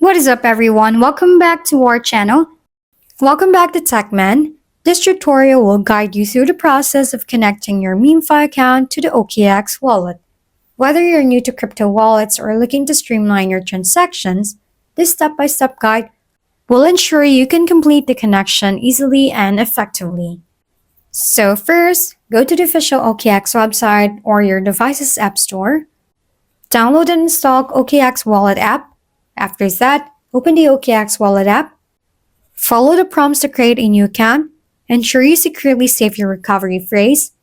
What is up everyone? Welcome back to our channel. Welcome back to TechMan. This tutorial will guide you through the process of connecting your MemeFi account to the OKX wallet. Whether you're new to crypto wallets or looking to streamline your transactions, this step-by-step guide will ensure you can complete the connection easily and effectively. So first, go to the official OKX website or your device's app store. Download and install OKX Wallet app. After that, open the OKX Wallet app. Follow the prompts to create a new account. Ensure you securely save your recovery phrase.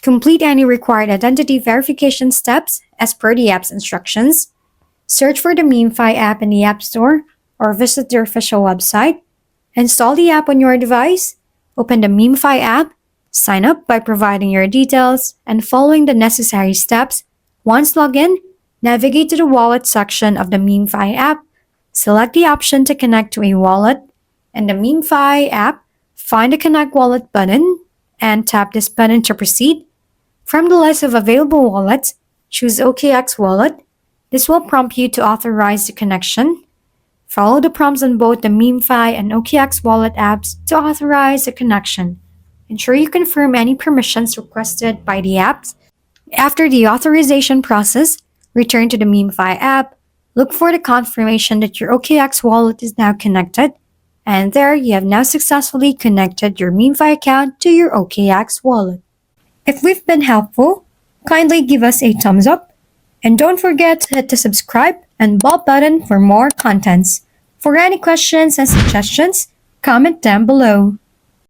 Complete any required identity verification steps as per the app's instructions. Search for the MemeFi app in the App Store or visit their official website. Install the app on your device. Open the MemeFi app. Sign up by providing your details and following the necessary steps. Once logged in, navigate to the wallet section of the MemeFi app. Select the option to connect to a wallet. In the MemeFi app, find the Connect Wallet button and tap this button to proceed. From the list of available wallets, choose OKX Wallet. This will prompt you to authorize the connection. Follow the prompts on both the MemeFi and OKX Wallet apps to authorize the connection. Ensure you confirm any permissions requested by the apps. After the authorization process, return to the MemeFi app. Look for the confirmation that your OKX wallet is now connected. And there you have now successfully connected your MemeFi account to your OKX wallet. If we've been helpful, kindly give us a thumbs up. And don't forget to hit the subscribe and bell button for more contents. For any questions and suggestions, comment down below.